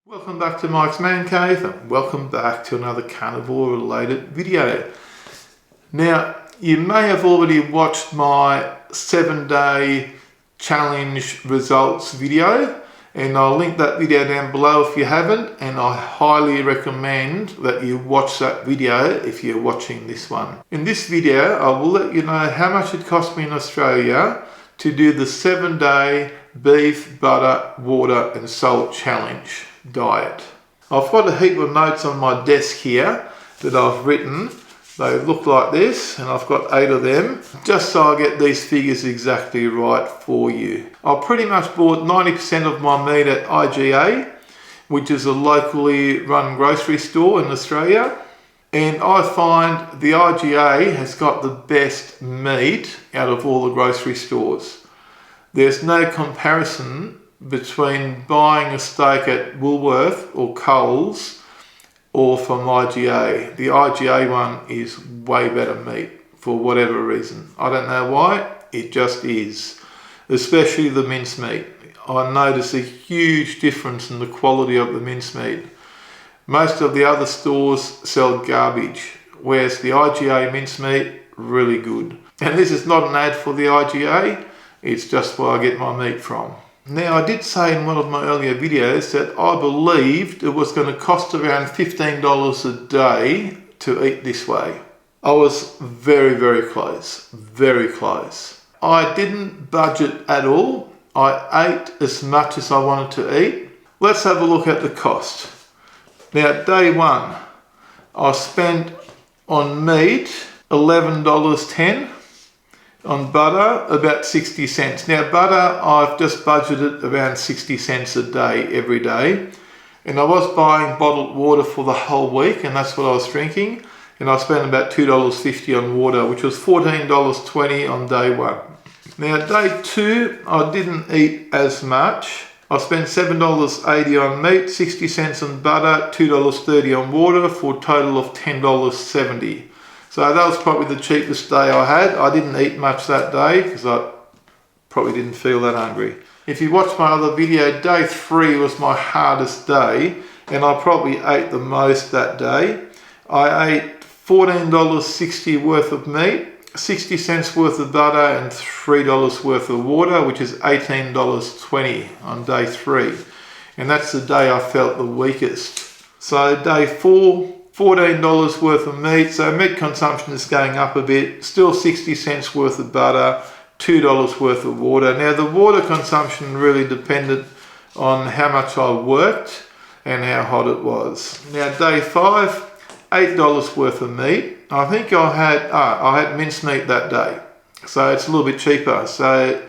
Welcome back to Mike's Man Cave and welcome back to another carnivore related video. Now, you may have already watched my 7-day challenge results video, and I'll link that video down below if you haven't, and I highly recommend that you watch that video if you're watching this one. In this video, I will let you know how much it cost me in Australia to do the 7-day beef, butter, water and salt challenge diet. I've got a heap of notes on my desk here that I've written. They look like this, and I've got 8 of them, just so I get these figures exactly right for you. I pretty much bought 90% of my meat at IGA, which is a locally run grocery store in Australia. And I find the IGA has got the best meat out of all the grocery stores. There's no comparison between buying a steak at Woolworth or Coles or from IGA. The IGA one is way better meat for whatever reason. I don't know why, it just is. Especially the mincemeat. I notice a huge difference in the quality of the mincemeat. Most of the other stores sell garbage, whereas the IGA mincemeat, really good. And this is not an ad for the IGA, it's just where I get my meat from. Now, I did say in one of my earlier videos that I believed it was going to cost around $15 a day to eat this way. I was very, very close, very close. I didn't budget at all. I ate as much as I wanted to eat. Let's have a look at the cost. Now, day one, I spent on meat $11.10. On butter, about 60 cents. Now butter, I've just budgeted around 60 cents a day, every day. And I was buying bottled water for the whole week, and that's what I was drinking. And I spent about $2.50 on water, which was $14.20 on day one. Now day two, I didn't eat as much. I spent $7.80 on meat, 60 cents on butter, $2.30 on water, for a total of $10.70. So that was probably the cheapest day I had. I didn't eat much that day because I probably didn't feel that hungry. If you watch my other video, day 3 was my hardest day, and I probably ate the most that day. I ate $14.60 worth of meat, 60 cents worth of butter and $3 worth of water, which is $18.20 on day 3. And that's the day I felt the weakest. So day 4, $14 worth of meat, so meat consumption is going up a bit, still 60 cents worth of butter, $2 worth of water. Now the water consumption really depended on how much I worked and how hot it was. Now day 5, $8 worth of meat. I think I had mincemeat that day, so it's a little bit cheaper. So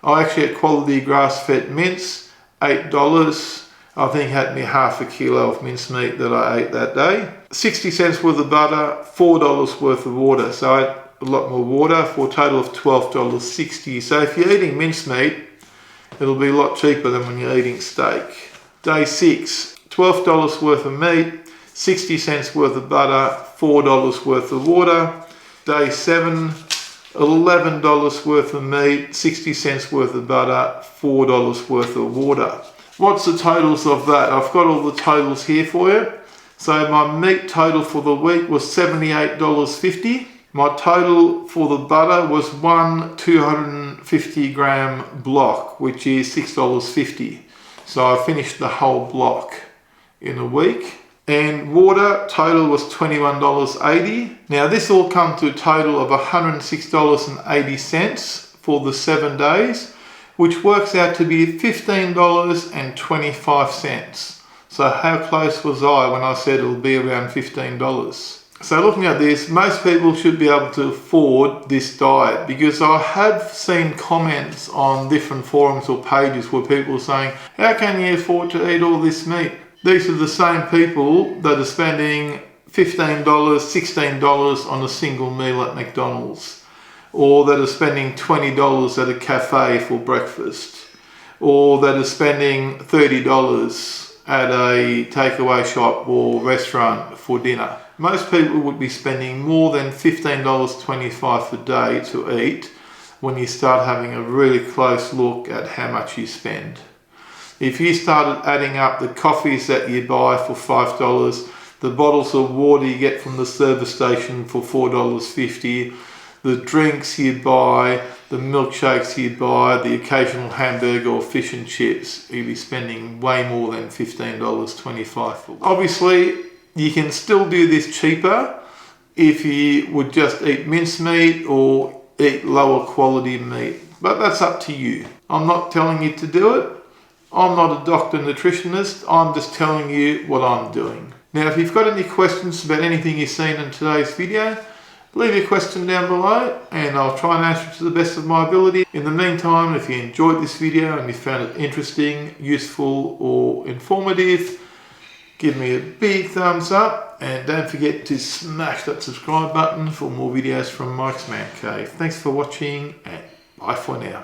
I actually had quality grass-fed mince, $8. I think had me half a kilo of mincemeat that I ate that day. 60 cents worth of butter, $4 worth of water. So I had a lot more water for a total of $12.60. So if you're eating mincemeat, it'll be a lot cheaper than when you're eating steak. Day 6, $12 worth of meat, 60 cents worth of butter, $4 worth of water. Day 7, $11 worth of meat, 60 cents worth of butter, $4 worth of water. What's the totals of that? I've got all the totals here for you. So my meat total for the week was $78.50. My total for the butter was one 250 gram block, which is $6.50. So I finished the whole block in a week. And water total was $21.80. Now this all comes to a total of $106.80 for the 7 days, which works out to be $15.25. So how close was I when I said it'll be around $15? So looking at this, most people should be able to afford this diet, because I have seen comments on different forums or pages where people are saying, how can you afford to eat all this meat? These are the same people that are spending $15, $16 on a single meal at McDonald's, or that are spending $20 at a cafe for breakfast, or that are spending $30 at a takeaway shop or restaurant for dinner. Most people would be spending more than $15.25 a day to eat when you start having a really close look at how much you spend. If you started adding up the coffees that you buy for $5, the bottles of water you get from the service station for $4.50, the drinks you buy, the milkshakes you buy, the occasional hamburger or fish and chips, you'll be spending way more than $15.25 for. Obviously, you can still do this cheaper if you would just eat mincemeat or eat lower quality meat, but that's up to you. I'm not telling you to do it. I'm not a doctor nutritionist. I'm just telling you what I'm doing. Now, if you've got any questions about anything you've seen in today's video, leave your question down below and I'll try and answer it to the best of my ability. In the meantime, if you enjoyed this video and you found it interesting, useful or informative, give me a big thumbs up and don't forget to smash that subscribe button for more videos from Mike's Man Cave. Thanks for watching and bye for now.